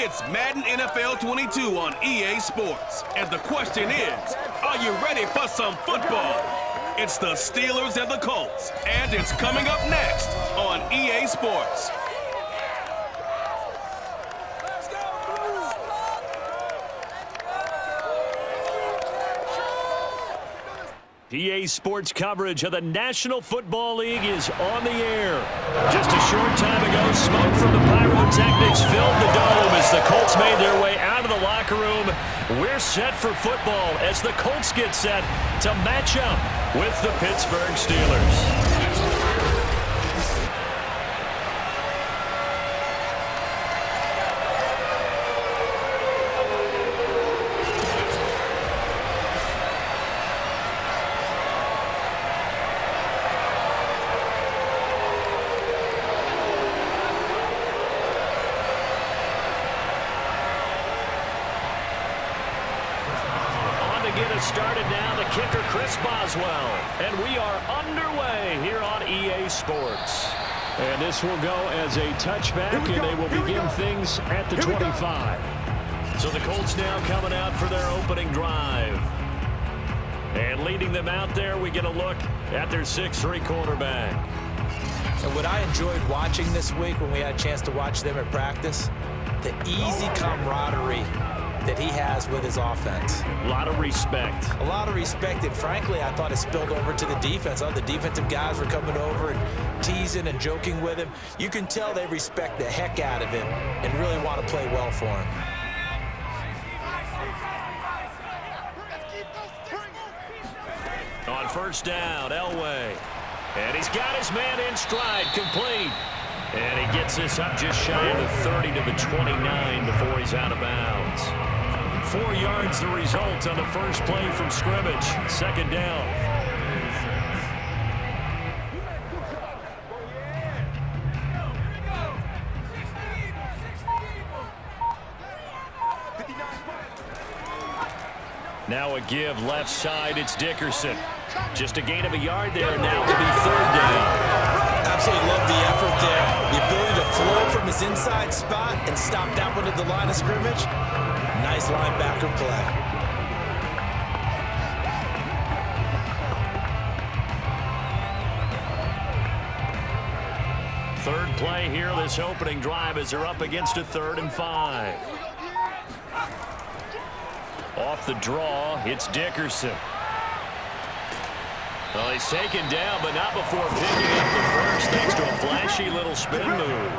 It's Madden NFL 22 on EA Sports. And the question is, are you ready for some football? It's the Steelers and the Colts. And it's coming up next on EA Sports. EA Sports coverage of the National Football League is on the air. Just a short time ago, smoke from the pyrotechnics filled the dome as the Colts made their way out of the locker room. We're set for football as the Colts get set to match up with the Pittsburgh Steelers. Started now, the kicker Chris Boswell, and we are underway here on EA Sports. And this will go as a touchback, and they will begin things at the 25. So the Colts now coming out for their opening drive. And leading them out there, we get a look at their 6'3" quarterback. And what I enjoyed watching this week when we had a chance to watch them at practice, the easy camaraderie that he has with his offense. A lot of respect. A lot of respect, and frankly, I thought it spilled over to the defense. All the defensive guys were coming over and teasing and joking with him. You can tell they respect the heck out of him and really want to play well for him. On first down, Elway. And he's got his man in stride, complete. And he gets this up just shy of the 30 to the 29 before he's out of bounds. 4 yards the result on the first play from scrimmage. Second down. Now a give left side. It's Dickerson. Just a gain of a yard there. Now will be third down. Absolutely love the effort there. The ability to flow from his inside spot and stop that one at the line of scrimmage. Nice linebacker play. Third play here, this opening drive as they're up against a 3rd and 5. Off the draw, it's Dickerson. Well, he's taken down, but not before picking up the first, thanks to a flashy little spin move.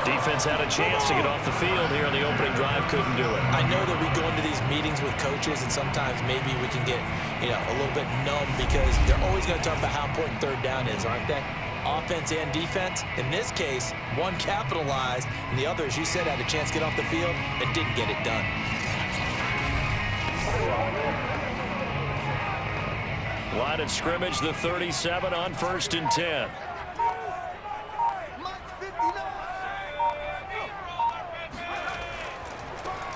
Defense had a chance to get off the field here on the opening drive, couldn't do it. I know that we go into these meetings with coaches, and sometimes maybe we can get, a little bit numb because they're always going to talk about how important third down is, aren't they? Offense and defense. In this case, one capitalized, and the other, as you said, had a chance to get off the field and didn't get it done. Line of scrimmage, the 37 on 1st and 10.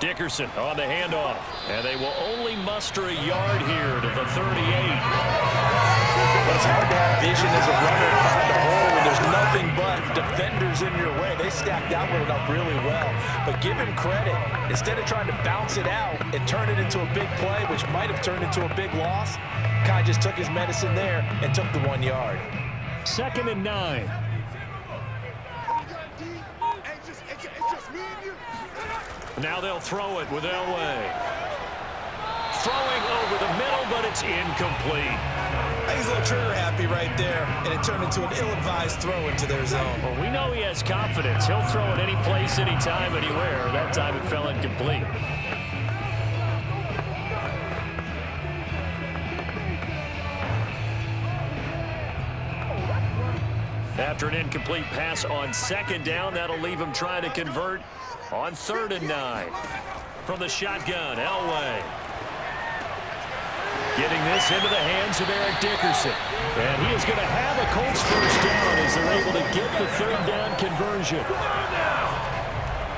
Dickerson on the handoff, and they will only muster a yard here to the 38. But it's hard to have vision as a runner and find a hole when there's nothing but defenders in your way. They stacked that one up really well. But give him credit. Instead of trying to bounce it out and turn it into a big play, which might have turned into a big loss, Kai just took his medicine there and took the 1 yard. 2nd and 9. Now they'll throw it with Elway. Throwing over the middle, but it's incomplete. I think he's a little trigger happy right there, and it turned into an ill-advised throw into their zone. Well, we know he has confidence. He'll throw it any place, anytime, anywhere. That time it fell incomplete. After an incomplete pass on 2nd down, that'll leave him trying to convert on 3rd and 9. From the shotgun, Elway. Getting this into the hands of Eric Dickerson. And he is going to have a Colts first down as they're able to get the 3rd down conversion.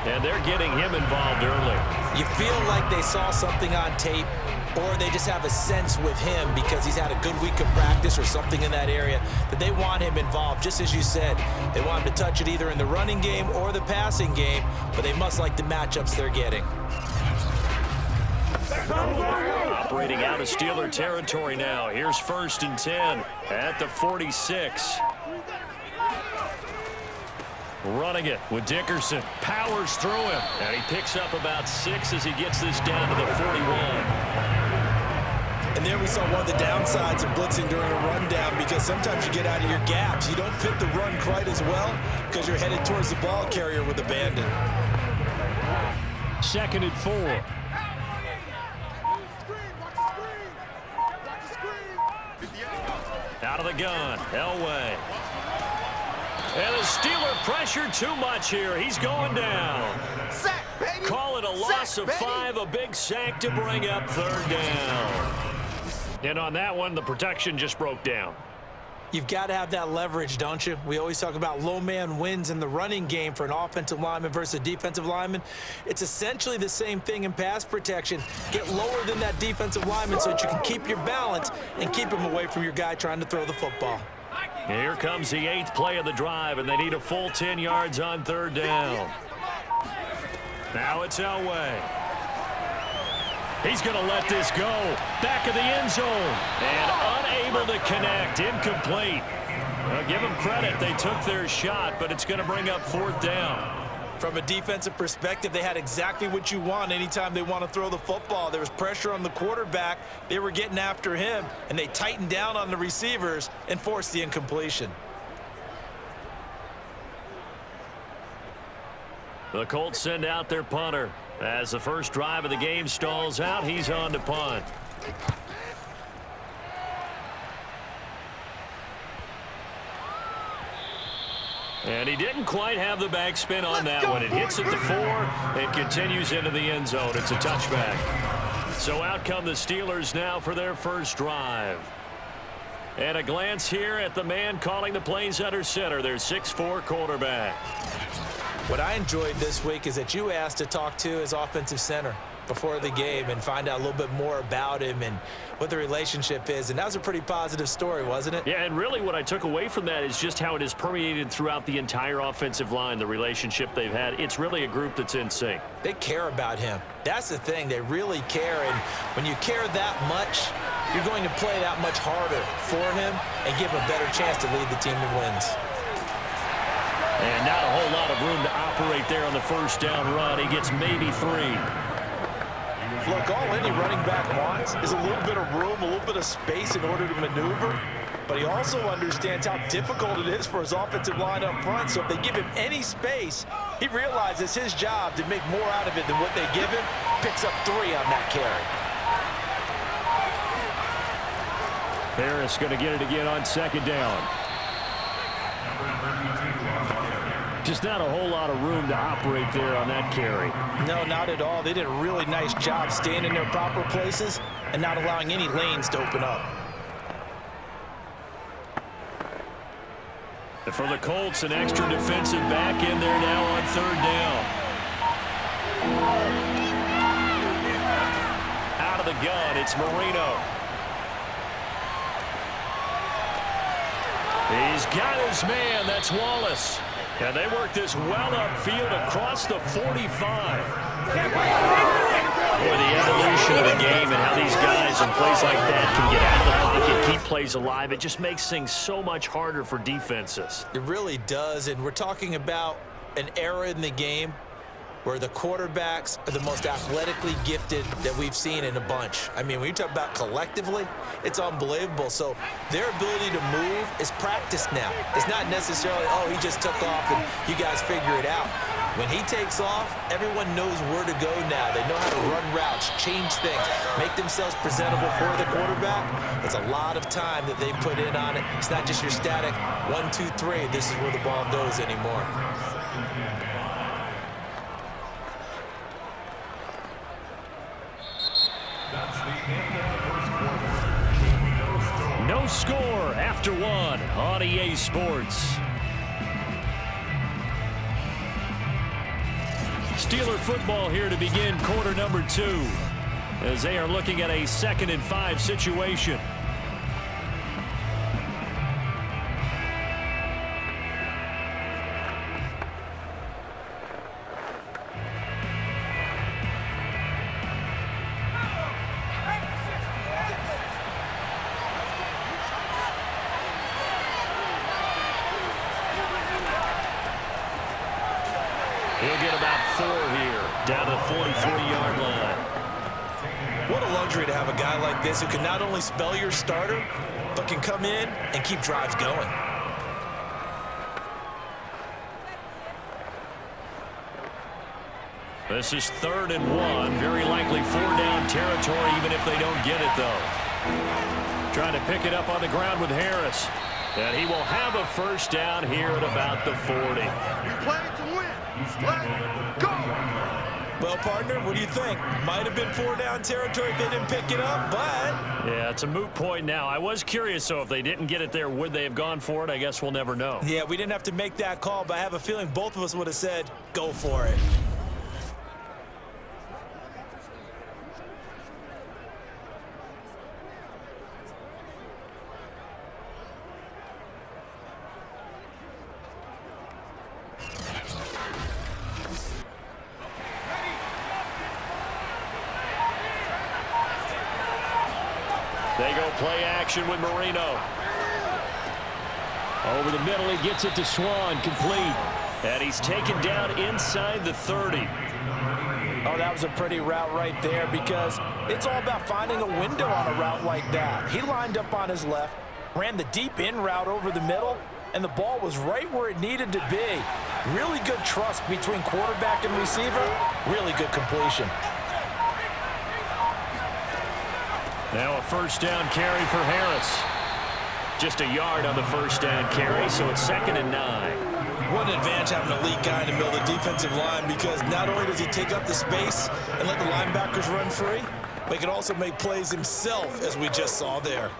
And they're getting him involved early. You feel like they saw something on tape, or they just have a sense with him because he's had a good week of practice or something in that area that they want him involved. Just as you said, they want him to touch it either in the running game or the passing game, but they must like the matchups they're getting. Operating out of Steeler territory now. Here's 1st and 10 at the 46. Running it with Dickerson. Powers through him. And he picks up about 6 as he gets this down to the 41. And there we saw one of the downsides of blitzing during a rundown, because sometimes you get out of your gaps. You don't fit the run quite as well because you're headed towards the ball carrier with abandon. 2nd and 4. Out of the gun, Elway. And the Steeler pressure too much here. He's going down. Sack, baby. Call it a loss of 5, a big sack to bring up 3rd down. And on that one, the protection just broke down. You've got to have that leverage, don't you? We always talk about low man wins in the running game for an offensive lineman versus a defensive lineman. It's essentially the same thing in pass protection. Get lower than that defensive lineman so that you can keep your balance and keep him away from your guy trying to throw the football. Here comes the 8th play of the drive, and they need a full 10 yards on 3rd down. Now it's Elway. He's going to let this go. Back of the end zone. And unable to connect. Incomplete. Well, give them credit. They took their shot, but it's going to bring up 4th down. From a defensive perspective, they had exactly what you want anytime they want to throw the football. There was pressure on the quarterback. They were getting after him, and they tightened down on the receivers and forced the incompletion. The Colts send out their punter. As the first drive of the game stalls out, he's on to punt. And he didn't quite have the backspin on that one. It hits at the 4 and continues into the end zone. It's a touchback. So out come the Steelers now for their first drive. And a glance here at the man calling the plays under center, their 6'4" quarterback. What I enjoyed this week is that you asked to talk to his offensive center before the game and find out a little bit more about him and what the relationship is. And that was a pretty positive story, wasn't it? Yeah, and really what I took away from that is just how it has permeated throughout the entire offensive line, the relationship they've had. It's really a group that's in sync. They care about him. That's the thing. They really care. And when you care that much, you're going to play that much harder for him and give him a better chance to lead the team to wins. And not a whole lot of room to operate there on the first down run. He gets maybe 3. Look, all any running back wants is a little bit of room, a little bit of space in order to maneuver. But he also understands how difficult it is for his offensive line up front. So if they give him any space, he realizes his job to make more out of it than what they give him. Picks up 3 on that carry. Harris going to get it again on 2nd down. Just not a whole lot of room to operate there on that carry. No, not at all. They did a really nice job staying in their proper places and not allowing any lanes to open up. And for the Colts, an extra defensive back in there now on 3rd down. Out of the gun, it's Marino. He's got his man. That's Wallace. And they work this well upfield across the 45. Boy, the evolution of the game and how these guys in plays like that can get out of the pocket, keep plays alive, it just makes things so much harder for defenses. It really does, and we're talking about an era in the game where the quarterbacks are the most athletically gifted that we've seen in a bunch. I mean, when you talk about collectively, it's unbelievable. So their ability to move is practiced now. It's not necessarily, oh, he just took off and you guys figure it out. When he takes off, everyone knows where to go now. They know how to run routes, change things, make themselves presentable for the quarterback. It's a lot of time that they put in on it. It's not just your static 1, 2, 3. This is where the ball goes anymore. No score after 1 on EA Sports. Steeler football here to begin quarter number 2 as they are looking at a 2nd and 5 situation. He'll get about 4 here, down to the 43-yard line. What a luxury to have a guy like this who can not only spell your starter, but can come in and keep drives going. This is 3rd and 1. Very likely 4-down territory, even if they don't get it, though. Trying to pick it up on the ground with Harris. And he will have a 1st down here at about the 40. You play to win. Let's go. Well, partner, what do you think? Might have been 4-down territory if they didn't pick it up, but... Yeah, it's a moot point now. I was curious, so if they didn't get it there, would they have gone for it? I guess we'll never know. Yeah, we didn't have to make that call, but I have a feeling both of us would have said, go for it. They go play action with Marino. Over the middle, he gets it to Swan, complete. And he's taken down inside the 30. Oh, that was a pretty route right there because it's all about finding a window on a route like that. He lined up on his left, ran the deep in route over the middle, and the ball was right where it needed to be. Really good trust between quarterback and receiver. Really good completion. Now a 1st down carry for Harris. Just a yard on the 1st down carry, so it's 2nd and 9. What an advantage having an elite guy in the middle of the defensive line because not only does he take up the space and let the linebackers run free, but he can also make plays himself, as we just saw there.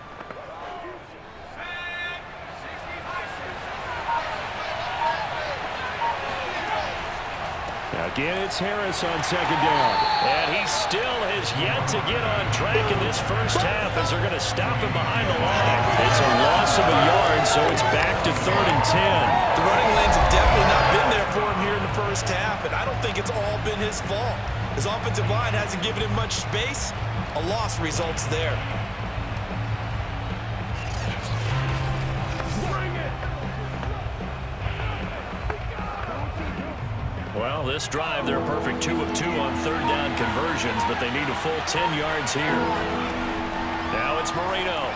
Again, it's Harris on 2nd down. And he still has yet to get on track in this 1st half as they're going to stop him behind the line. It's a loss of a yard, so it's back to 3rd and 10. The running lanes have definitely not been there for him here in the 1st half, and I don't think it's all been his fault. His offensive line hasn't given him much space. A loss results there. Well, this drive, they're perfect 2 of 2 on 3rd down conversions, but they need a full 10 yards here. Now it's Marino.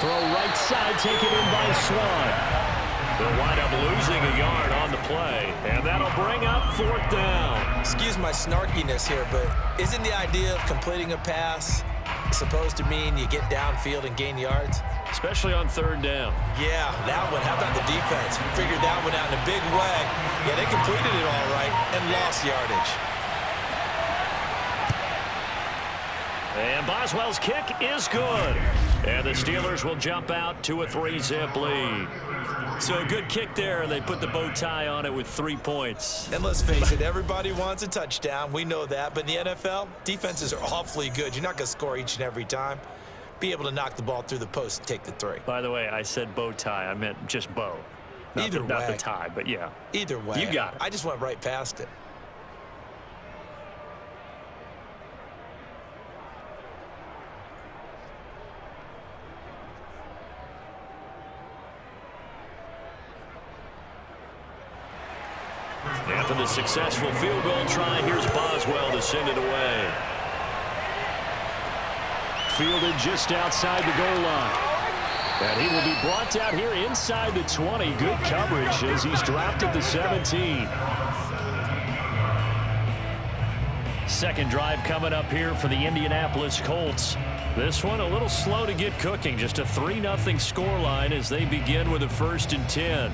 Throw right side, taken in by Swan. They'll wind up losing a yard on the play, and that'll bring up 4th down. Excuse my snarkiness here, but isn't the idea of completing a pass supposed to mean you get downfield and gain yards? Especially on 3rd down. Yeah, that one. How about the defense? Figured that one out in a big way. Yeah, they completed it all right and lost yardage. And Boswell's kick is good. And the Steelers will jump out to a 3-zip lead. So a good kick there. They put the bow tie on it with 3 points. And let's face it, everybody wants a touchdown. We know that. But in the NFL, defenses are awfully good. You're not going to score each and every time. Be able to knock the ball through the post and take the 3. By the way, I said bow tie. I meant just bow. Not the tie, but yeah. Either way. You got it. I just went right past it. After the successful field goal try, here's Boswell to send it away. Fielded just outside the goal line. And he will be brought out here inside the 20. Good coverage as he's dropped at the 17. Second drive coming up here for the Indianapolis Colts. This one a little slow to get cooking. Just a 3-0 scoreline as they begin with a 1st and 10.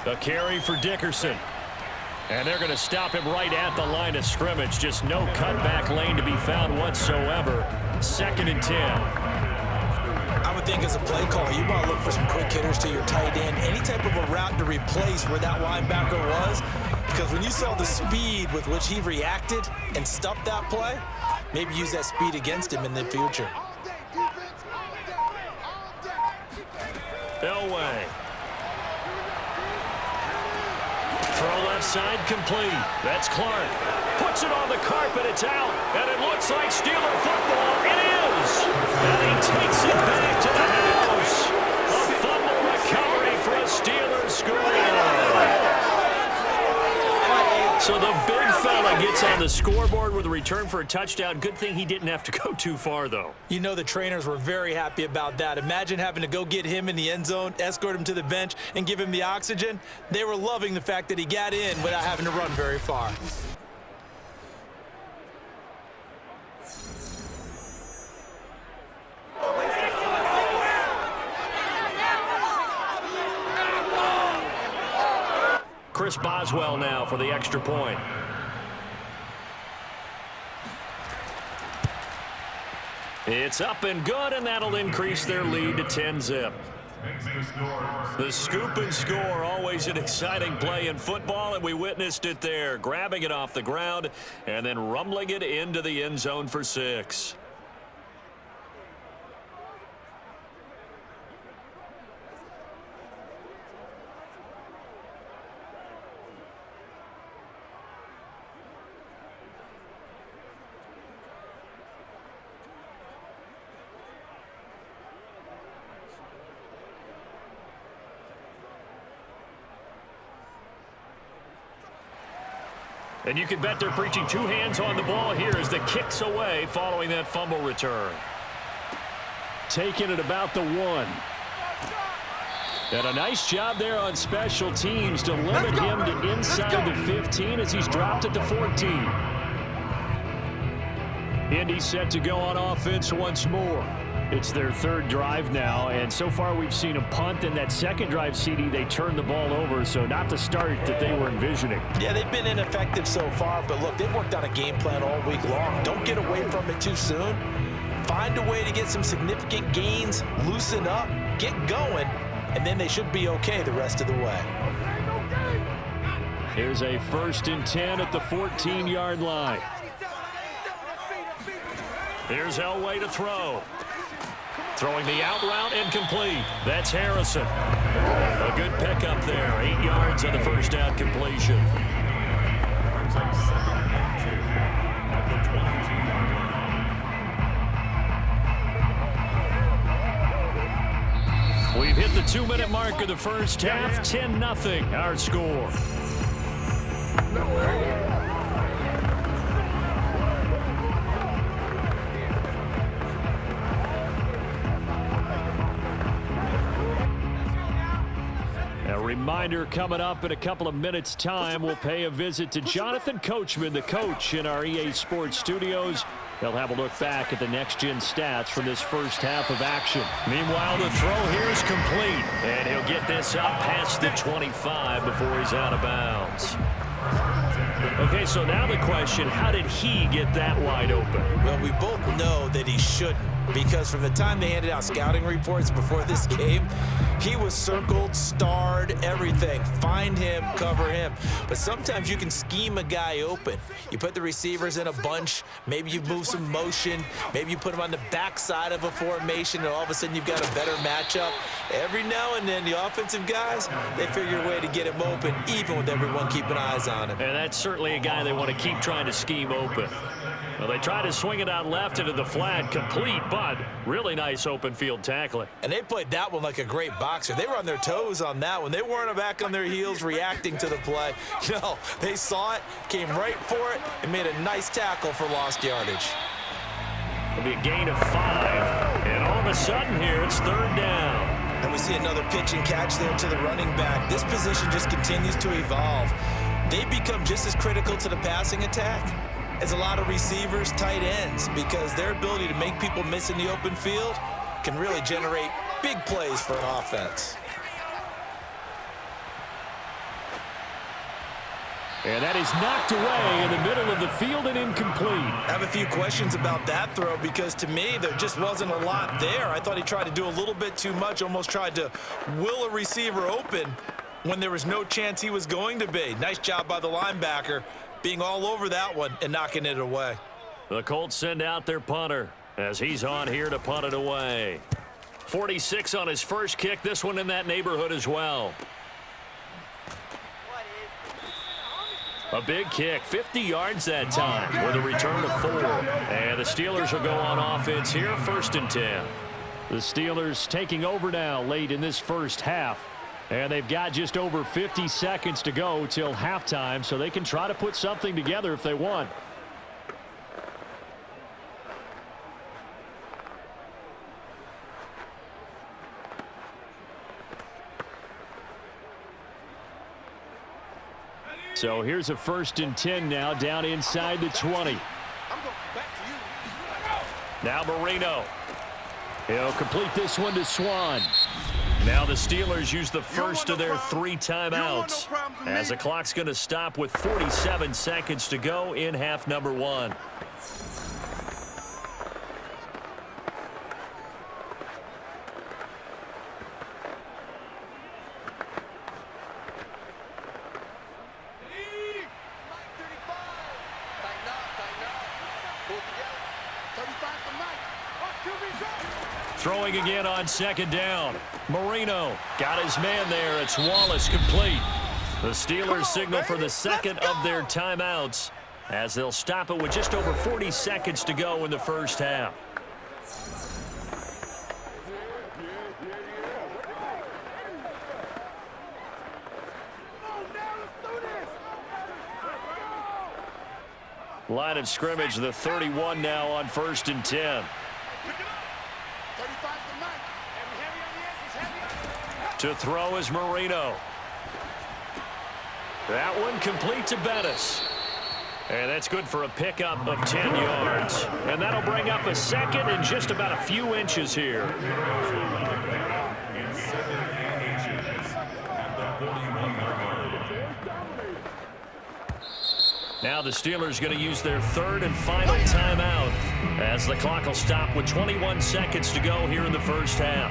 A carry for Dickerson. And they're going to stop him right at the line of scrimmage. Just no cutback lane to be found whatsoever. 2nd and 10. I would think as a play caller, you want to look for some quick hitters to your tight end. Any type of a route to replace where that linebacker was. Because when you saw the speed with which he reacted and stuffed that play, maybe use that speed against him in the future. Elway. Throw left side complete. That's Clark. Puts it on the carpet. It's out. And it looks like Steeler football. It is. And he takes it back to the house. A fumble recovery for a Steeler score. So the big fella gets on the scoreboard with a return for a touchdown. Good thing he didn't have to go too far, though. You know the trainers were very happy about that. Imagine having to go get him in the end zone, escort him to the bench, and give him the oxygen. They were loving the fact that he got in without having to run very far. Chris Boswell now for the extra point. It's up and good, and that'll increase their lead to 10-zip. The scoop and score, always an exciting play in football, and we witnessed it there, grabbing it off the ground and then rumbling it into the end zone for 6. And you can bet they're preaching 2 hands on the ball here as the kick's away following that fumble return. Taking it about the 1. And a nice job there on special teams to limit him to inside the 15 as he's dropped it to 14. Indy set to go on offense once more. It's their 3rd drive now, and so far we've seen a punt. In that 2nd drive, CD, they turned the ball over, so not the start that they were envisioning. Yeah, they've been ineffective so far, but look, they've worked on a game plan all week long. Don't get away from it too soon. Find a way to get some significant gains, loosen up, get going, and then they should be okay the rest of the way. Here's a 1st and 10 at the 14-yard line. Here's Elway to throw. Throwing the out route incomplete. That's Harrison. A good pickup there. 8 yards on the first down completion. We've hit the 2-minute mark of the first half. 10-0 our score. Reminder coming up in a couple of minutes' time, we'll pay a visit to Jonathan Coachman, the coach in our EA Sports studios. They'll have a look back at the next-gen stats from this first half of action. Meanwhile, the throw here is complete, and he'll get this up past the 25 before he's out of bounds. Okay, so now the question, how did he get that wide open? Well, we both know that he shouldn't, because from the time they handed out scouting reports before this game, he was circled, starred, everything. Find him, cover him. But sometimes you can scheme a guy open. You put the receivers in a bunch. Maybe you move some motion. Maybe you put them on the backside of a formation, and all of a sudden you've got a better matchup. Every now and then, the offensive guys, they figure a way to get him open, even with everyone keeping eyes on him. And that's certainly a guy they want to keep trying to scheme open. Well, they try to swing it out left into the flat, complete, but really nice open field tackling. And they played that one like a great boxer. They were on their toes on that one. They weren't back on their heels reacting to the play. No, they saw it, came right for it, and made a nice tackle for lost yardage. It'll be a gain of 5. And all of a sudden here, it's 3rd down. And we see another pitch and catch there to the running back. This position just continues to evolve. They become just as critical to the passing attack as a lot of receivers, tight ends, because their ability to make people miss in the open field can really generate big plays for an offense. And that is knocked away in the middle of the field and incomplete. I have a few questions about that throw because to me there just wasn't a lot there. I thought he tried to do a little bit too much, almost tried to will a receiver open when there was no chance he was going to be. Nice job by the linebacker being all over that one and knocking it away. The Colts send out their punter as he's on here to punt it away. 46 on his first kick, this one in that neighborhood as well. A big kick, 50 yards that time with a return of 4. And the Steelers will go on offense here, 1st and 10. The Steelers taking over now late in this first half. And they've got just over 50 seconds to go till halftime, so they can try to put something together if they want. So here's a 1st and 10 now down inside the 20. Now Marino. He'll complete this one to Swan. Now the Steelers use the first of their 3 timeouts as the clock's going to stop with 47 seconds to go in half number 1. Throwing again on 2nd down. Marino got his man there. It's Wallace complete. The Steelers signal for the 2nd of their timeouts as they'll stop it with just over 40 seconds to go in the first half. Line of scrimmage, the 31 now on 1st and 10. To throw is Marino. That one complete to Bettis. And that's good for a pickup of 10 yards. And that'll bring up a 2nd and just about a few inches here. Now the Steelers going to use their 3rd and final timeout as the clock will stop with 21 seconds to go here in the first half.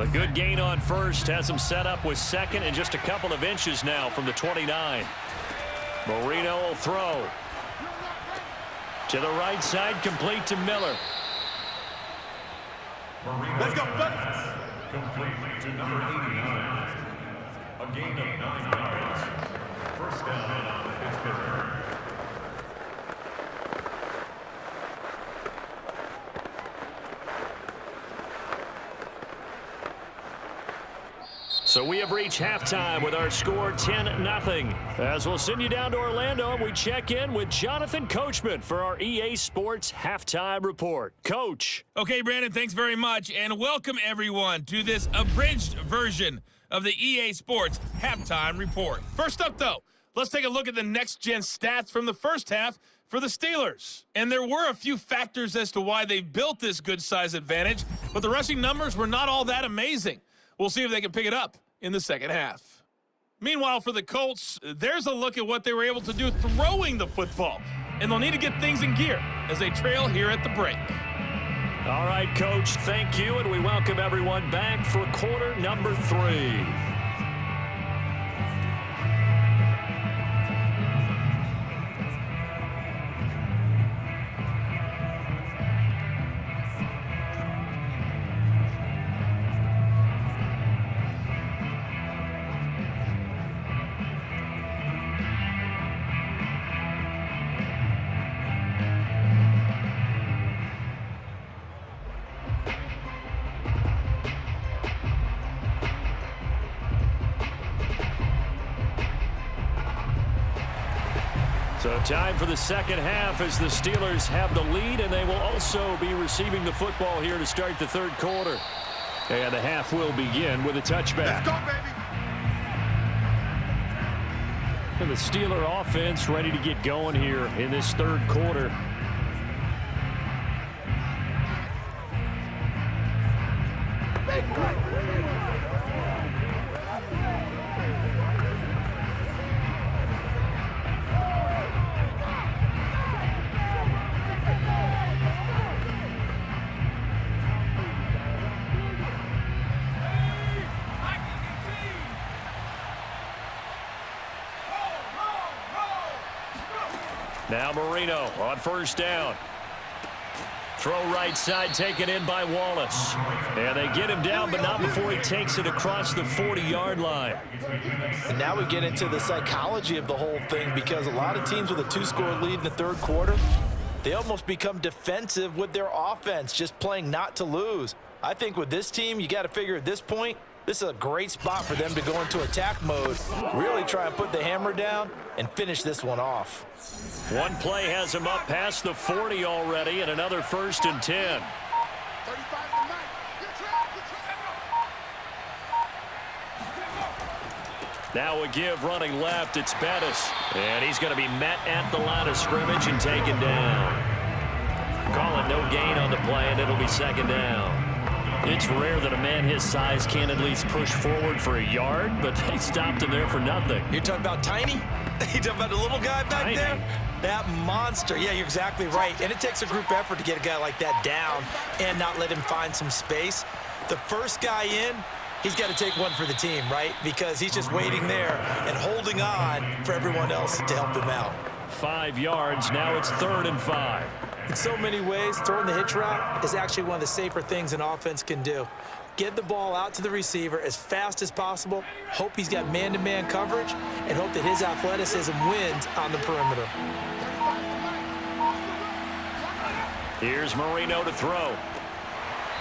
A good gain on first has him set up with 2nd and just a couple of inches now from the 29. Marino will throw. To the right side, complete to Miller. Let's go, Bettis. Complete to number 89. A gain of 9 yards. First down on Pittsburgh. So we have reached halftime with our score 10-0. As we'll send you down to Orlando, and we check in with Jonathan Coachman for our EA Sports Halftime Report. Coach. Okay, Brandon, thanks very much, and welcome everyone to this abridged version of the EA Sports Halftime Report. First up, though, let's take a look at the next-gen stats from the first half for the Steelers. And there were a few factors as to why they built this good-size advantage, but the rushing numbers were not all that amazing. We'll see if they can pick it up in the second half. Meanwhile, for the Colts, there's a look at what they were able to do throwing the football. And they'll need to get things in gear as they trail here at the break. All right, Coach, thank you, and we welcome everyone back for quarter number 3. So time for the second half as the Steelers have the lead, and they will also be receiving the football here to start the third quarter. And the half will begin with a touchback. Let's go, baby. And the Steeler offense ready to get going here in this third quarter. Now Marino on first down. Throw right side taken in by Wallace. And they get him down, but not before he takes it across the 40-yard line. And now we get into the psychology of the whole thing, because a lot of teams with a 2-score lead in the third quarter, they almost become defensive with their offense, just playing not to lose. I think with this team, you got to figure at this point, this is a great spot for them to go into attack mode, really try and put the hammer down and finish this one off. One play has him up past the 40 already, and another 1st and 10. Now a give running left. It's Bettis. And he's going to be met at the line of scrimmage and taken down. Calling no gain on the play, and it'll be 2nd down. It's rare that a man his size can at least push forward for a yard, but they stopped him there for nothing. You're talking about Tiny? You're talking about the little guy back there? That monster. Yeah, you're exactly right. And it takes a group effort to get a guy like that down and not let him find some space. The first guy in, he's got to take one for the team, right? Because he's just waiting there and holding on for everyone else to help him out. 5 yards. Now it's 3rd and 5. In so many ways, throwing the hitch route is actually one of the safer things an offense can do. Get the ball out to the receiver as fast as possible, hope he's got man-to-man coverage, and hope that his athleticism wins on the perimeter. Here's Marino to throw.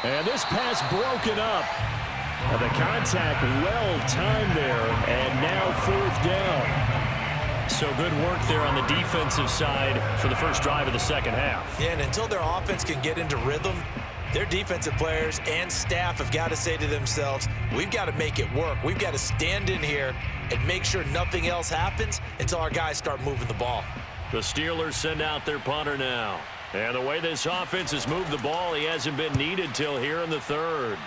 And this pass broken up. And the contact well-timed there, and now 4th down. So good work there on the defensive side for the first drive of the second half. Yeah, and until their offense can get into rhythm, their defensive players and staff have got to say to themselves, we've got to make it work. We've got to stand in here and make sure nothing else happens until our guys start moving the ball. The Steelers send out their punter now. And the way this offense has moved the ball, he hasn't been needed till here in the 3rd.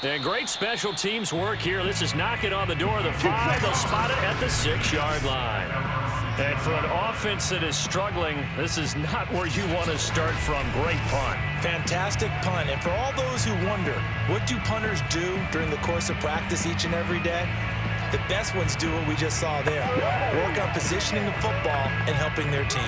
And great special teams work here. This is knocking on the door of the 5. They'll spot it at the 6-yard line. And for an offense that is struggling, this is not where you want to start from. Great punt. Fantastic punt. And for all those who wonder, what do punters do during the course of practice each and every day? The best ones do what we just saw there. Work on positioning the football and helping their team.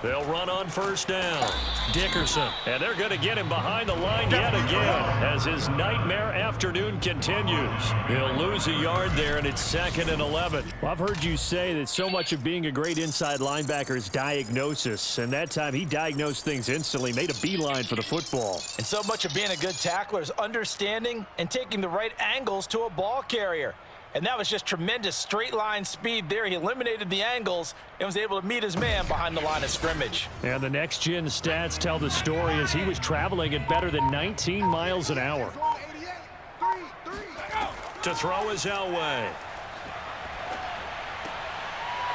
They'll run on first down. Dickerson. And they're going to get him behind the line yet again as his nightmare afternoon continues. He'll lose a yard there, and it's 2nd and 11. Well, I've heard you say that so much of being a great inside linebacker is diagnosis. And that time he diagnosed things instantly, made a beeline for the football. And so much of being a good tackler is understanding and taking the right angles to a ball carrier. And that was just tremendous straight line speed there. He eliminated the angles and was able to meet his man behind the line of scrimmage. And the next-gen stats tell the story as he was traveling at better than 19 miles an hour. To throw is Elway.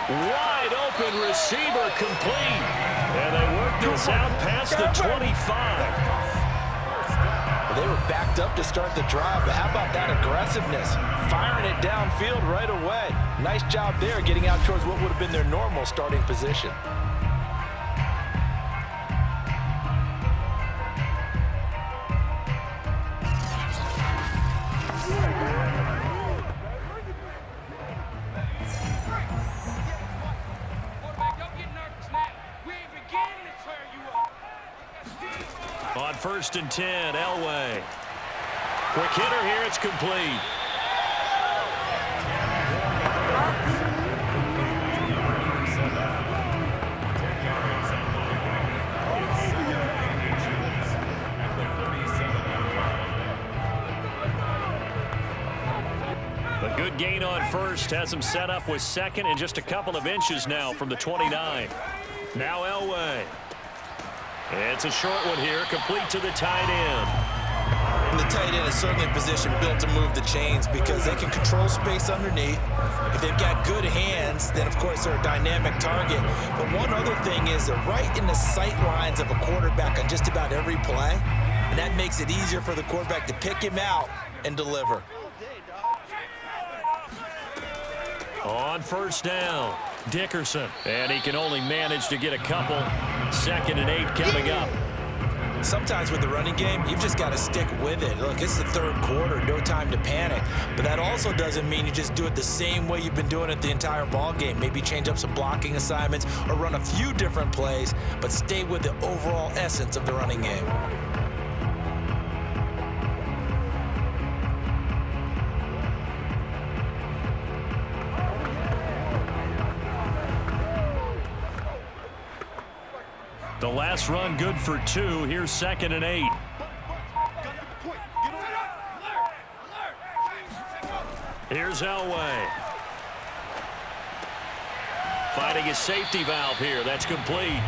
Wide open receiver complete. And they work this out past the 25. They were backed up to start the drive, but how about that aggressiveness? Firing it downfield right away. Nice job there getting out towards what would have been their normal starting position. On 1st and 10, Elway. Quick hitter here, it's complete. Good gain on first. Has him set up with second and just a couple of inches now from the 29. Now Elway. It's a short one here, complete to the tight end. And the tight end is certainly a position built to move the chains because they can control space underneath. If they've got good hands, then of course they're a dynamic target. But one other thing is they're right in the sight lines of a quarterback on just about every play. And that makes it easier for the quarterback to pick him out and deliver. On first down, Dickerson. And he can only manage to get a couple. 2nd and 8 coming up. Sometimes with the running game, you've just got to stick with it. Look, it's the third quarter, no time to panic. But that also doesn't mean you just do it the same way you've been doing it the entire ball game. Maybe change up some blocking assignments or run a few different plays, but stay with the overall essence of the running game. The last run good for 2. Here's 2nd and 8. Here's Elway. Finding his safety valve here. That's complete.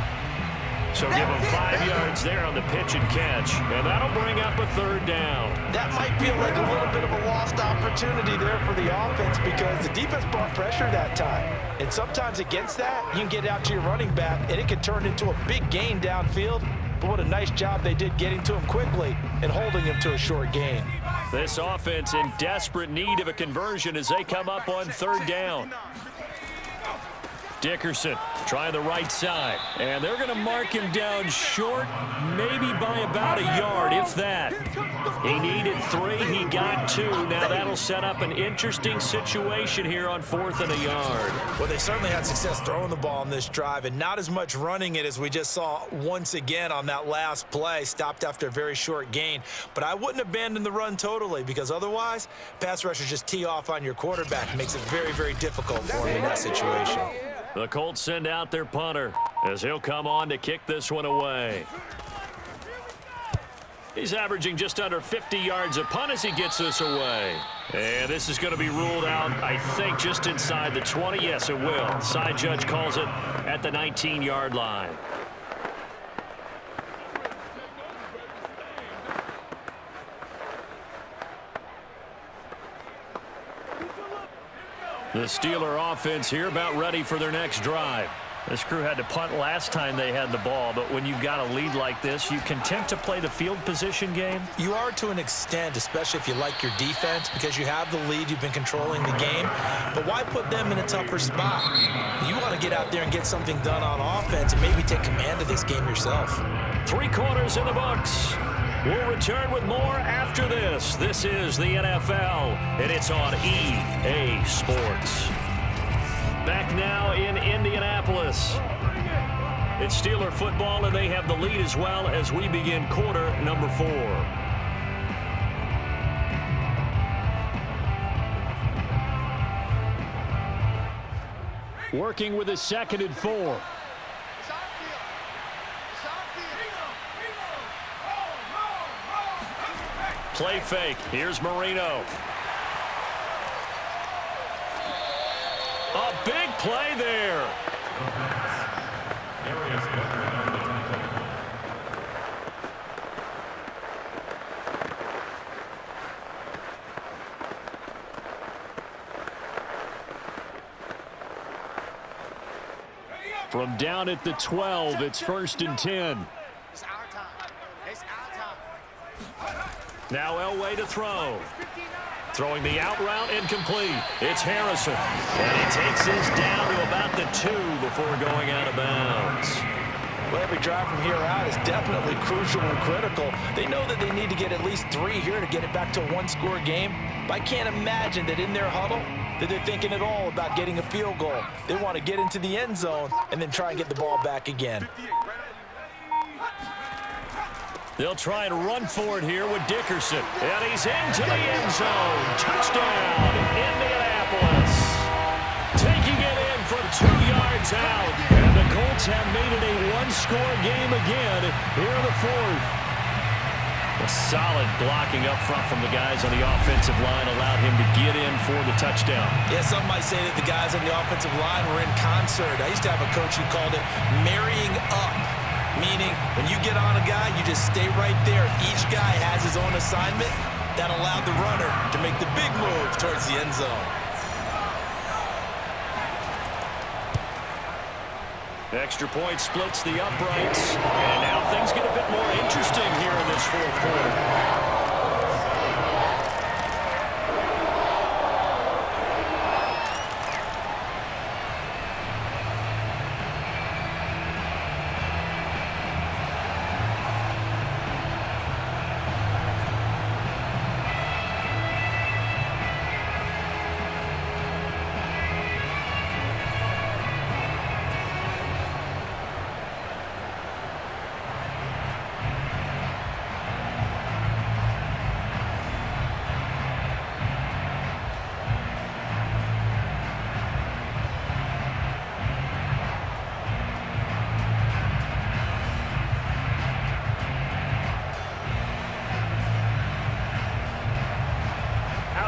So give him 5 yards there on the pitch and catch. And that'll bring up a 3rd down. That might feel like a little bit of a lost opportunity there for the offense because the defense brought pressure that time. And sometimes against that, you can get out to your running back, and it can turn into a big gain downfield. But what a nice job they did getting to him quickly and holding him to a short gain. This offense in desperate need of a conversion as they come up on 3rd down. Dickerson trying the right side. And they're going to mark him down short, maybe by about a yard, if that. He needed 3. He got 2. Now that'll set up an interesting situation here on 4th and a yard. Well, they certainly had success throwing the ball on this drive and not as much running it as we just saw once again on that last play. Stopped after a very short gain. But I wouldn't abandon the run totally because otherwise, pass rushers just tee off on your quarterback. It makes it very, very difficult for him in that situation. The Colts send out their punter as he'll come on to kick this one away. He's averaging just under 50 yards a punt as he gets this away. And this is going to be ruled out, I think, just inside the 20. Yes, it will. Side judge calls it at the 19-yard line. The Steeler offense here about ready for their next drive. This crew had to punt last time they had the ball, but when you've got a lead like this, you content to play the field position game? You are to an extent, especially if you like your defense, because you have the lead, you've been controlling the game. But why put them in a tougher spot? You want to get out there and get something done on offense and maybe take command of this game yourself. 3 quarters in the books. We'll return with more after this. This is the NFL, and it's on EA Sports. Back now in Indianapolis. It's Steeler football, and they have the lead as well as we begin quarter number 4. Working with a 2nd and 4. Play fake. Here's Marino. A big play there. From down at the 12, it's 1st and 10. Now Elway to throw. Throwing the out route incomplete. It's Harrison. And he takes his down to about the 2 before going out of bounds. Well, every drive from here out is definitely crucial and critical. They know that they need to get at least 3 here to get it back to a 1-score game. But I can't imagine that in their huddle that they're thinking at all about getting a field goal. They want to get into the end zone and then try and get the ball back again. They'll try and run for it here with Dickerson. And he's into the end zone. Touchdown, Indianapolis. Taking it in from 2 yards out. And the Colts have made it a 1-score game again here in the 4th. A solid blocking up front from the guys on the offensive line allowed him to get in for the touchdown. Yeah, some might say that the guys on the offensive line were in concert. I used to have a coach who called it marrying up, meaning when you get on a guy, you just stay right there. Each guy has his own assignment. That allowed the runner to make the big move towards the end zone. Extra point splits the uprights, and now things get a bit more interesting here in this fourth quarter.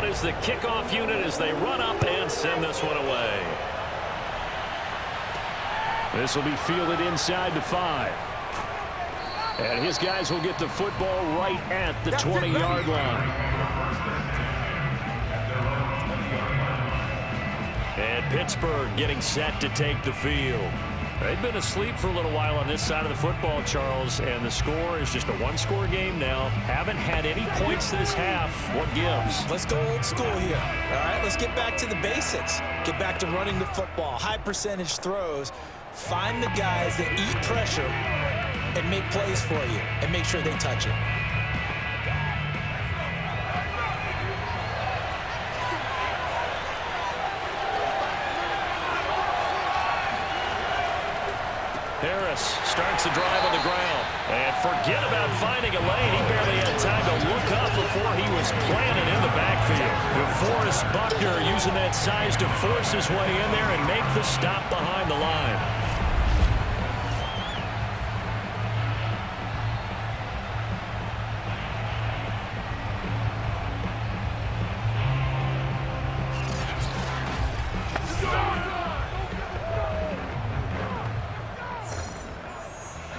Is the kickoff unit as they run up and send this one away. This will be fielded inside the 5. And his guys will get the football right at the 20-yard line. And Pittsburgh getting set to take the field. They've been asleep for a little while on this side of the football, Charles, and the score is just a one-score game now. Haven't had any points this half. What gives? Let's go old school here. All right, let's get back to the basics. Get back to running the football, high percentage throws. Find the guys that eat pressure and make plays for you and make sure they touch it. Harris starts the drive on the ground. And forget about finding a lane. He barely had time to look up before he was planted in the backfield. DeForest Buckner using that size to force his way in there and make the stop behind the line.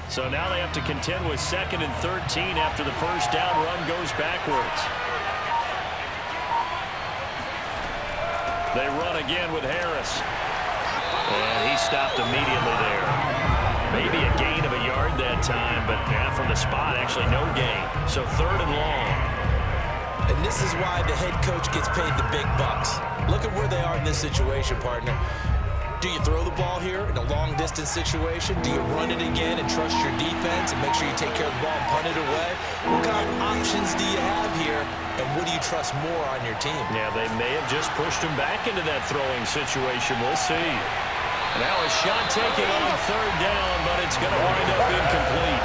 So now they have to contend with 2nd and 13 after the first down run goes backwards. They run again with Harris. And he stopped immediately there. Maybe a gain of a yard that time, but now from the spot, actually no gain. So 3rd and long. And this is why the head coach gets paid the big bucks. Look at where they are in this situation, partner. Do you throw the ball here in a long-distance situation? Do you run it again and trust your defense and make sure you take care of the ball and punt it away? What kind of options do you have here, and what do you trust more on your team? Yeah, they may have just pushed him back into that throwing situation. We'll see. Now a shot taken on 3rd down, but it's going to wind up incomplete.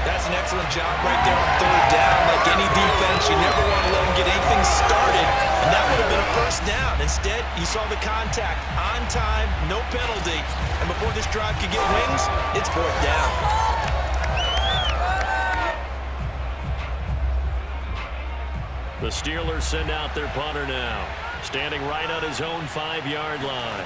That's an excellent job right there on 3rd down. Like any defense, you never want to let them get anything started, and that would have been a 1st down. Instead, you saw the contact on time, no penalty, and before this drive could get wings, it's 4th down. The Steelers send out their punter now, standing right on his own 5-yard line.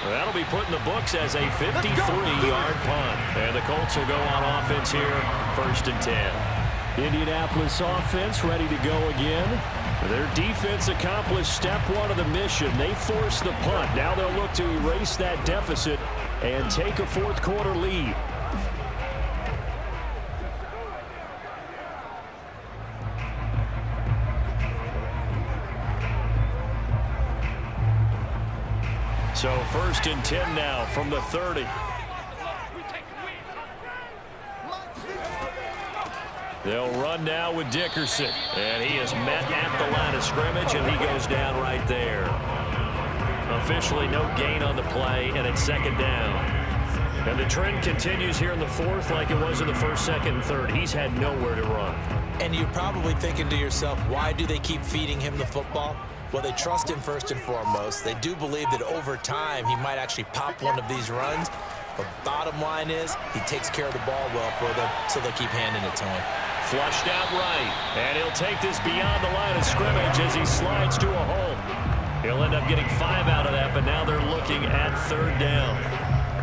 That'll be put in the books as a 53-yard punt. And the Colts will go on offense here, 1st and 10. Indianapolis offense ready to go again. Their defense accomplished step 1 of the mission. They forced the punt. Now they'll look to erase that deficit and take a 4th quarter lead. So 1st and 10 now from the 30. They'll run now with Dickerson. And he is met at the line of scrimmage, and he goes down right there. Officially no gain on the play, and it's 2nd down. And the trend continues here in the 4th like it was in the 1st, 2nd, and 3rd. He's had nowhere to run. And you're probably thinking to yourself, why do they keep feeding him the football? Well, they trust him first and foremost. They do believe that over time he might actually pop one of these runs. But bottom line is he takes care of the ball well for them, so they'll keep handing it to him. Flushed out right, and he'll take this beyond the line of scrimmage as he slides to a hole. He'll end up getting 5 out of that, but now they're looking at 3rd down.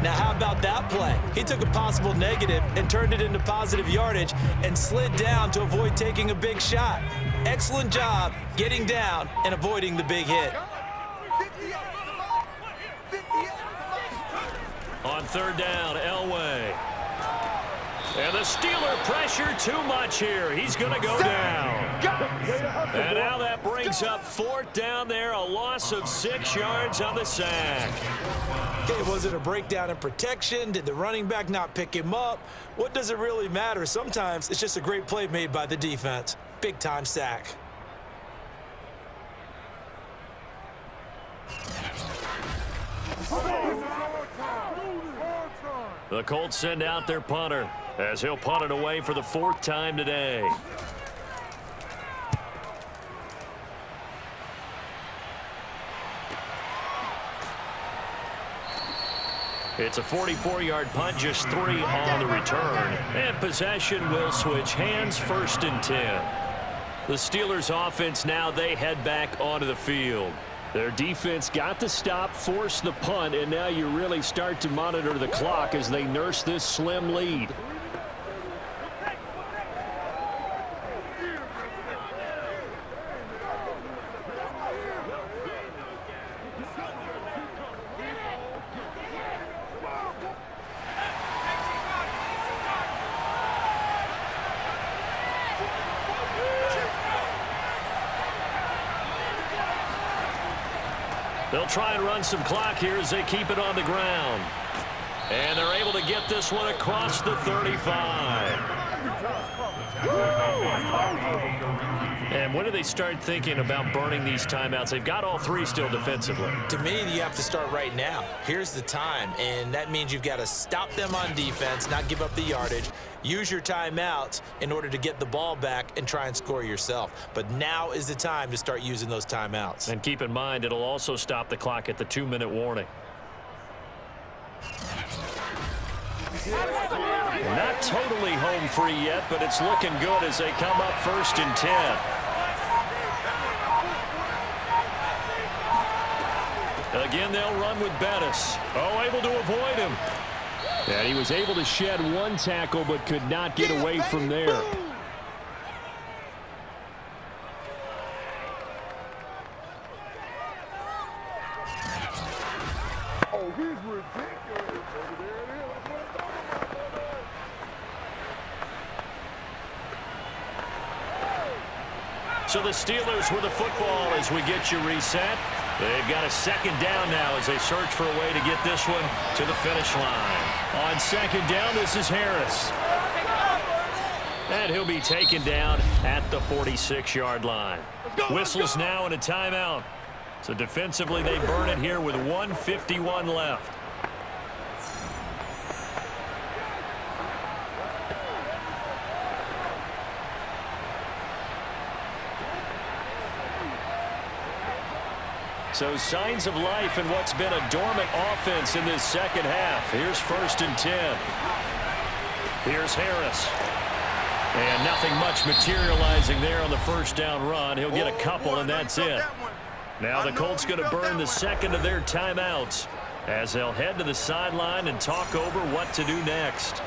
Now, how about that play? He took a possible negative and turned it into positive yardage and slid down to avoid taking a big shot. Excellent job getting down and avoiding the big hit. On 3rd down, Elway. And the Steeler pressure too much here. He's going to go down. And now that brings up 4th down there, a loss of 6 yards on the sack. Okay, was it a breakdown in protection? Did the running back not pick him up? What does it really matter? Sometimes it's just a great play made by the defense. Big-time sack. The Colts send out their punter as he'll punt it away for the 4th time today. It's a 44-yard punt, just 3 on the return. And possession will switch hands, 1st and 10. The Steelers offense now, they head back onto the field. Their defense got the stop, forced the punt, and now you really start to monitor the clock as they nurse this slim lead. They'll try and run some clock here as they keep it on the ground. And they're able to get this one across the 35. And when do they start thinking about burning these timeouts? They've got all 3 still defensively. To me, you have to start right now. Here's the time, and that means you've got to stop them on defense, not give up the yardage, use your timeouts in order to get the ball back and try and score yourself. But now is the time to start using those timeouts. And keep in mind, it'll also stop the clock at the 2-minute warning. Not totally home free yet, but it's looking good as they come up 1st and 10. Again, they'll run with Bettis. Oh, able to avoid him. And he was able to shed 1 tackle, but could not get away from there. Oh, he's ridiculous. Over there it is. So the Steelers with the football as we get you reset. They've got a 2nd down now as they search for a way to get this one to the finish line. On 2nd down, this is Harris. And he'll be taken down at the 46-yard line. Whistles now and a timeout. So defensively, they burn it here with 1:51 left. So signs of life in what's been a dormant offense in this 2nd half. Here's 1st and 10. Here's Harris. And nothing much materializing there on the 1st down run. He'll get a couple, and that's it. Now the Colts going to burn the 2nd of their timeouts as they'll head to the sideline and talk over what to do next.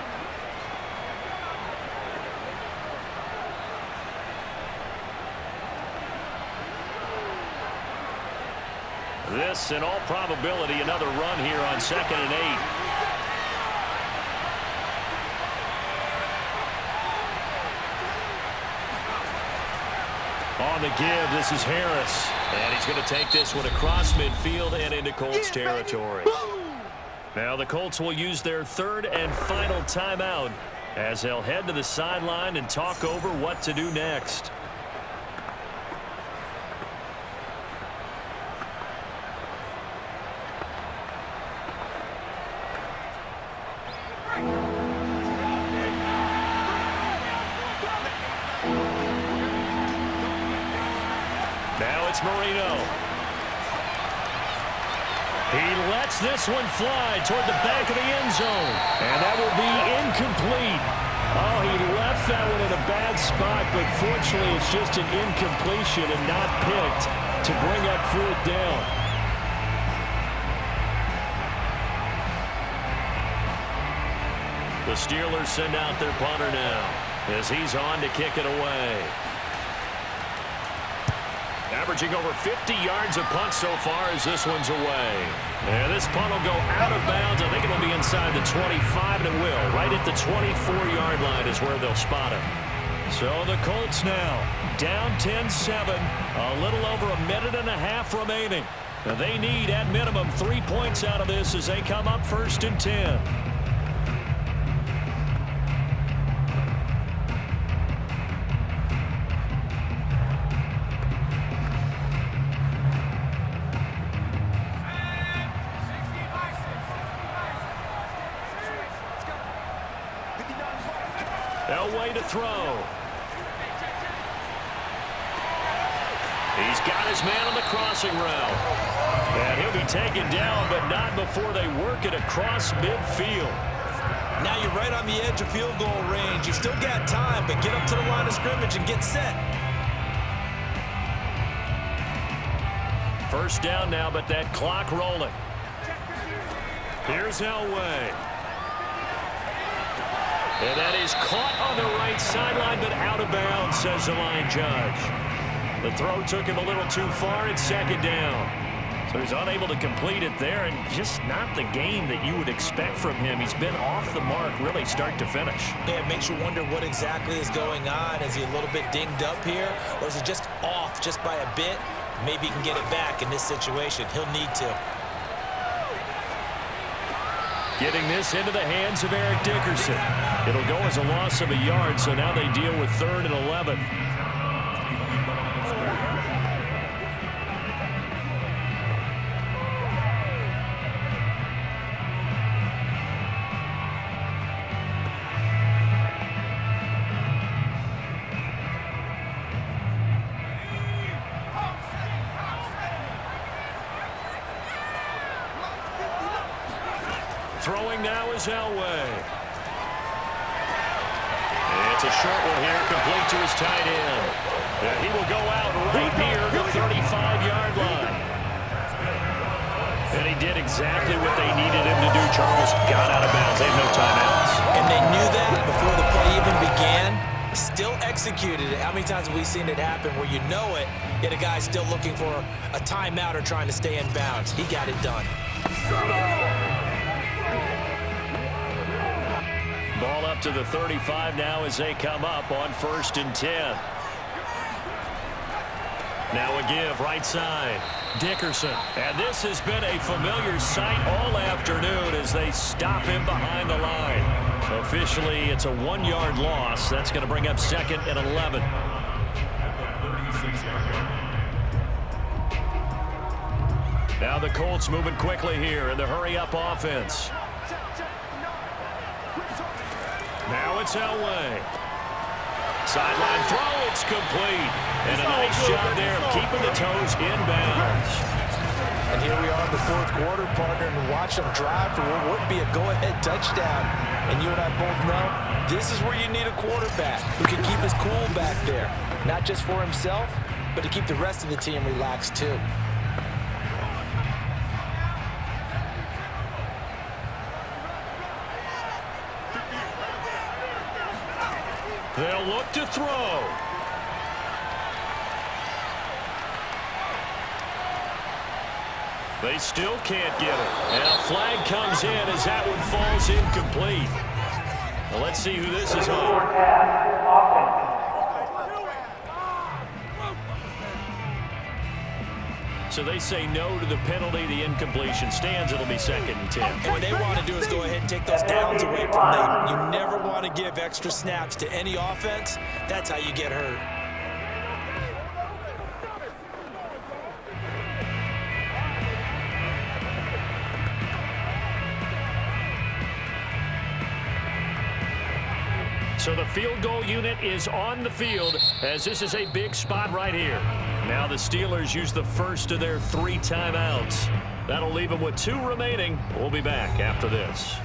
This, in all probability, another run here on 2nd and 8. On the give, this is Harris. And he's going to take this one across midfield and into Colts territory. Now the Colts will use their 3rd and final timeout as they'll head to the sideline and talk over what to do next. Now it's Marino. He lets this one fly toward the back of the end zone. And that will be incomplete. Oh, he left that one in a bad spot, but fortunately it's just an incompletion and not picked to bring up 4th down. The Steelers send out their punter now as he's on to kick it away. Averaging over 50 yards a punt so far as this one's away. And this punt will go out of bounds. I think it'll be inside the 25, and it will. Right at the 24-yard line is where they'll spot him. So the Colts now down 10-7. A little over a minute and a half remaining. Now they need at minimum 3 points out of this as they come up 1st and 10. Elway to throw. He's got his man on the crossing route. And he'll be taken down, but not before they work it across midfield. Now you're right on the edge of field goal range. You still got time, but get up to the line of scrimmage and get set. 1st down now, but that clock rolling. Here's Elway. And that is caught on the right sideline, but out of bounds, says the line judge. The throw took him a little too far. It's 2nd down. So he's unable to complete it there, and just not the game that you would expect from him. He's been off the mark, really start to finish. Yeah, it makes you wonder what exactly is going on. Is he a little bit dinged up here, or is he just off just by a bit? Maybe he can get it back in this situation. He'll need to. Getting this into the hands of Eric Dickerson. It'll go as a loss of a yard, so now they deal with 3rd and 11. Throwing now is Elway. It's a short one here, complete to his tight end. And he will go out right near the 35-yard line. And he did exactly what they needed him to do, Charles. Got out of bounds. They have no timeouts. And they knew that before the play even began. Still executed it. How many times have we seen it happen where you know it, yet a guy's still looking for a timeout or trying to stay in bounds? He got it done. Ball up to the 35 now as they come up on 1st and 10. Now a give right side. Dickerson. And this has been a familiar sight all afternoon as they stop him behind the line. Officially, it's a 1-yard loss. That's going to bring up 2nd and 11. Now the Colts moving quickly here in the hurry-up offense. Now it's Elway. Sideline throw, it's complete. And a nice job there of keeping the toes inbounds. And here we are in the 4th quarter, partner, and watch them drive for what would be a go-ahead touchdown. And you and I both know this is where you need a quarterback who can keep his cool back there. Not just for himself, but to keep the rest of the team relaxed too. They'll look to throw. They still can't get it. And a flag comes in as that one falls incomplete. Well, let's see who this is on. So they say no to the penalty. The incompletion stands. It'll be 2nd and 10. And what they want to do is go ahead and take those downs away from them. You never want to give extra snaps to any offense. That's how you get hurt. So the field goal unit is on the field as this is a big spot right here. Now the Steelers use the first of their 3 timeouts. That'll leave them with 2 remaining. We'll be back after this.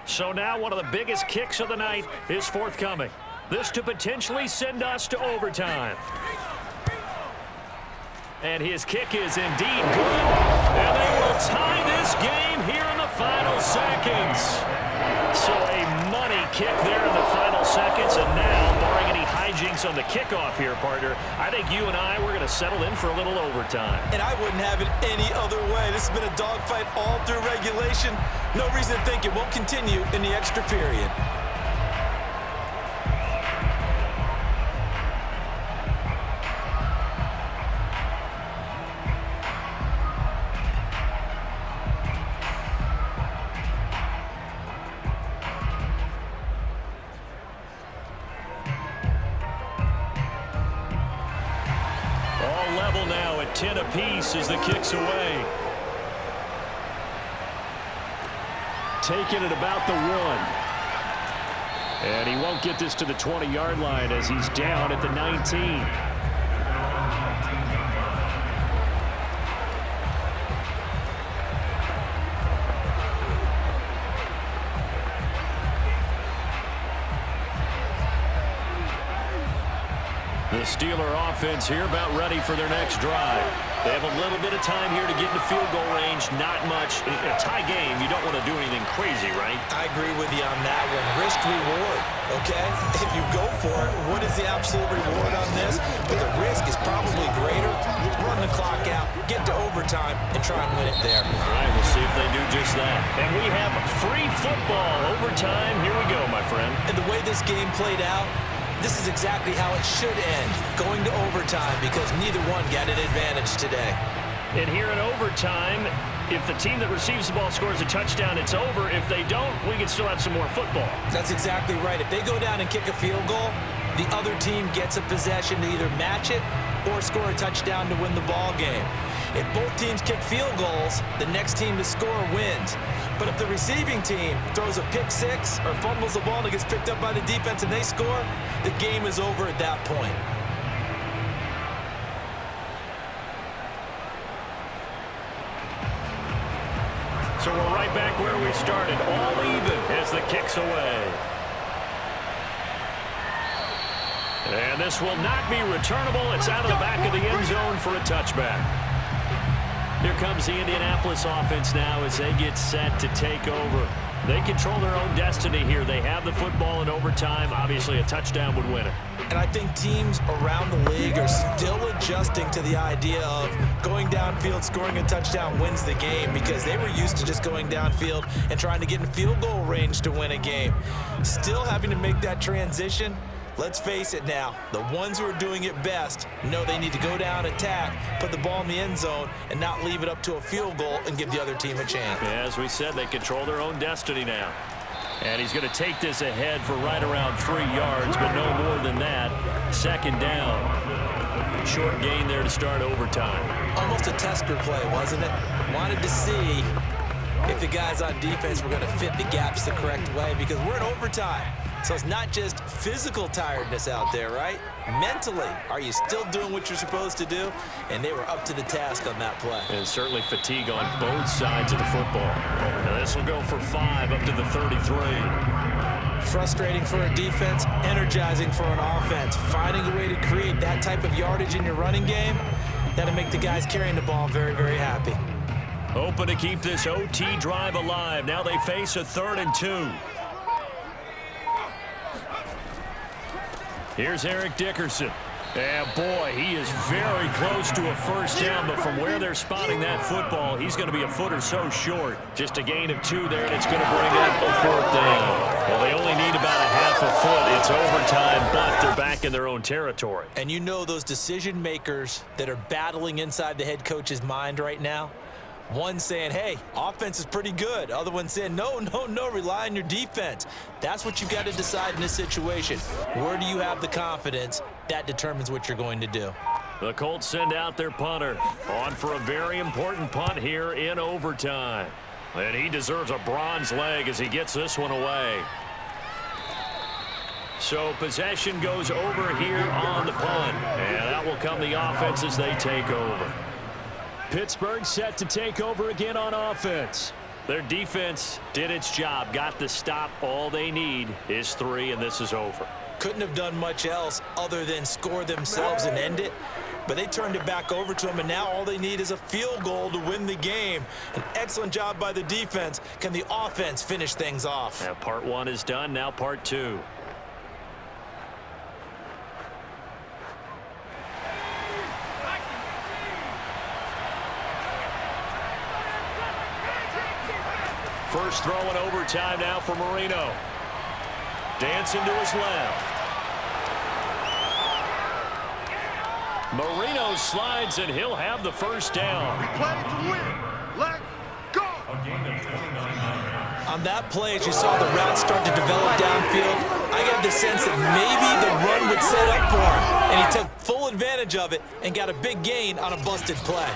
So now one of the biggest kicks of the night is forthcoming. This to potentially send us to overtime. And his kick is indeed good. And they will tie this game here in the final seconds. So a money kick there in the final seconds. And now, barring any hijinks on the kickoff here, partner, I think you and I, we're going to settle in for a little overtime. And I wouldn't have it any other way. This has been a dogfight all through regulation. No reason to think it won't continue in the extra period. All level now at 10 apiece as the kick's away. Taking it about the 1. And he won't get this to the 20-yard line as he's down at the 19. The Steeler offense here about ready for their next drive. They have a little bit of time here to get into field goal range. Not much. In a tie game, you don't want to do anything crazy, right? I agree with you on that one. Risk reward, okay? If you go for it, what is the absolute reward on this? But the risk is probably greater. Run the clock out, get to overtime, and try and win it there. All right, we'll see if they do just that. And we have free football overtime. Here we go, my friend. And the way this game played out, this is exactly how it should end, going to overtime, because neither one got an advantage today. And here in overtime, if the team that receives the ball scores a touchdown, it's over. If they don't, we can still have some more football. That's exactly right. If they go down and kick a field goal, the other team gets a possession to either match it or score a touchdown to win the ball game. If both teams kick field goals, the next team to score wins. But if the receiving team throws a pick six or fumbles the ball and it gets picked up by the defense and they score, the game is over at that point. So we're right back where we started, all even as the kick's away. And this will not be returnable. It's out of the back of the end zone for a touchback. Here comes the Indianapolis offense now as they get set to take over. They control their own destiny here. They have the football in overtime. Obviously, a touchdown would win it. And I think teams around the league are still adjusting to the idea of going downfield, scoring a touchdown wins the game, because they were used to just going downfield and trying to get in field goal range to win a game. Still having to make that transition. Let's face it now, the ones who are doing it best know they need to go down, attack, put the ball in the end zone, and not leave it up to a field goal and give the other team a chance. As we said, they control their own destiny now. And he's going to take this ahead for right around 3 yards, but no more than that. Second down. Short gain there to start overtime. Almost a tester play, wasn't it? Wanted to see if the guys on defense were going to fit the gaps the correct way, because we're in overtime. So it's not just physical tiredness out there, right? Mentally, are you still doing what you're supposed to do? And they were up to the task on that play. And certainly fatigue on both sides of the football. Now this will go for 5 up to the 33. Frustrating for a defense, energizing for an offense. Finding a way to create that type of yardage in your running game, that'll make the guys carrying the ball very, very happy. Hoping to keep this OT drive alive. Now they face a 3rd and 2. Here's Eric Dickerson. And boy, he is very close to a first down, but from where they're spotting that football, he's going to be a foot or so short. Just a gain of 2 there, and it's going to bring up a 4th down. Well, they only need about a half a foot. It's overtime, but they're back in their own territory. And you know those decision makers that are battling inside the head coach's mind right now? One saying, hey, offense is pretty good. Other one saying, no, rely on your defense. That's what you've got to decide in this situation. Where do you have the confidence? That determines what you're going to do. The Colts send out their punter on for a very important punt here in overtime. And he deserves a bronze leg as he gets this one away. So possession goes over here on the punt. And out will come the offense as they take over. Pittsburgh set to take over again on offense. Their defense did its job, got the stop. All they need is 3, and this is over. Couldn't have done much else other than score themselves and end it. But they turned it back over to them, and now all they need is a field goal to win the game. An excellent job by the defense. Can the offense finish things off? Now part 1 is done, now part 2. First throw in overtime now for Marino. Dancing to his left. Marino slides, and he'll have the first down. We play to win. Let's go. A gain of 29 yards. On that play, as you saw the route start to develop downfield, I got the sense that maybe the run would set up for him. And he took full advantage of it and got a big gain on a busted play.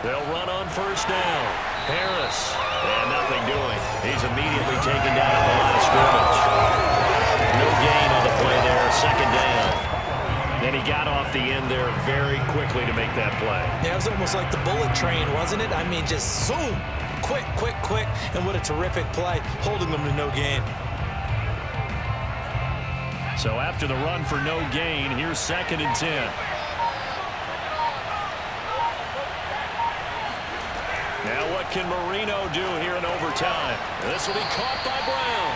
They'll run on first down. Harris, and nothing doing. He's immediately taken down at the line of scrimmage. No gain on the play there, second down. Then he got off the end there very quickly to make that play. Yeah, it was almost like the bullet train, wasn't it? I mean, just zoom, quick, and what a terrific play, holding them to no gain. So after the run for no gain, here's 2nd and 10. Now what can Marino do here in overtime? This will be caught by Brown.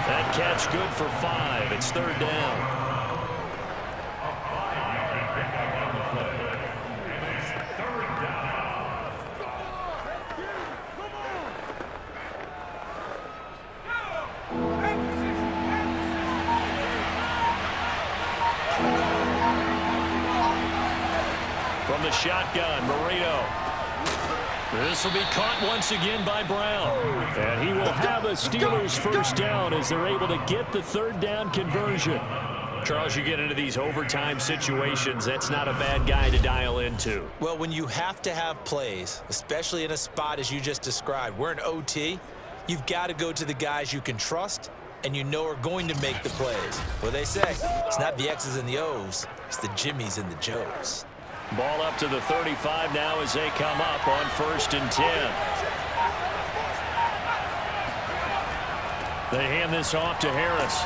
That catch good for 5. It's 3rd down. A 5-yard pickup on the play. And it's 3rd down. From the shotgun, Marino. This will be caught once again by Brown. And he will have a Steelers first down as they're able to get the 3rd down conversion. Charles, you get into these overtime situations, that's not a bad guy to dial into. Well, when you have to have plays, especially in a spot as you just described, we're in OT, you've got to go to the guys you can trust and you know are going to make the plays. Well, they say it's not the X's and the O's, it's the Jimmies and the Joes. Ball up to the 35 now as they come up on 1st and 10. They hand this off to Harris.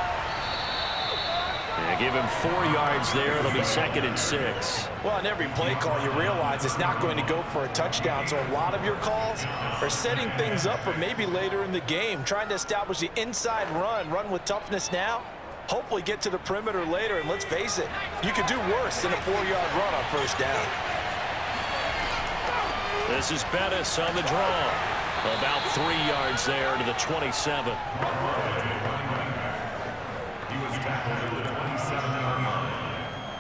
And give him 4 yards there. It'll be 2nd and 6. Well, on every play call, you realize it's not going to go for a touchdown. So a lot of your calls are setting things up for maybe later in the game, trying to establish the inside run with toughness now. Hopefully get to the perimeter later, and let's face it, you could do worse than a 4-yard run on first down. This is Bettis on the draw. About 3 yards there to the 27. He was tackled at the 27-yard line.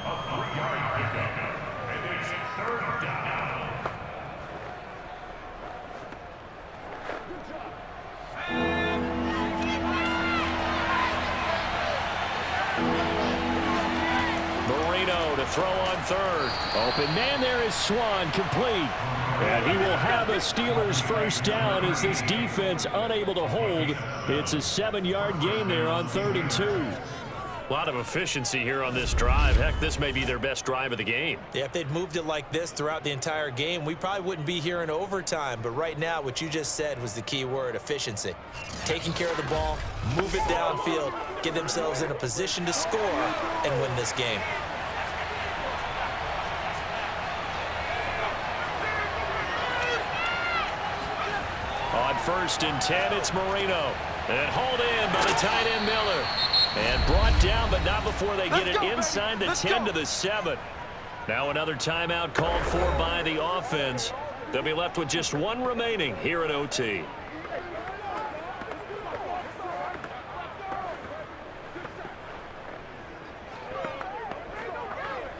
A 3-yard pickup. And it's 3rd down. Marino to throw on 3rd. Open man there is Swan, complete. And he will have a Steelers first down as this defense unable to hold. It's a 7-yard gain there on 3rd and 2. A lot of efficiency here on this drive. Heck, this may be their best drive of the game. Yeah, if they'd moved it like this throughout the entire game, we probably wouldn't be here in overtime. But right now, what you just said was the key word, efficiency. Taking care of the ball, move it downfield, get themselves in a position to score and win this game. On 1st and 10, it's Marino. And hauled in by the tight end Miller. And brought down, but not before they get it inside the 10 to the 7. Now another timeout called for by the offense. They'll be left with just one remaining here at OT.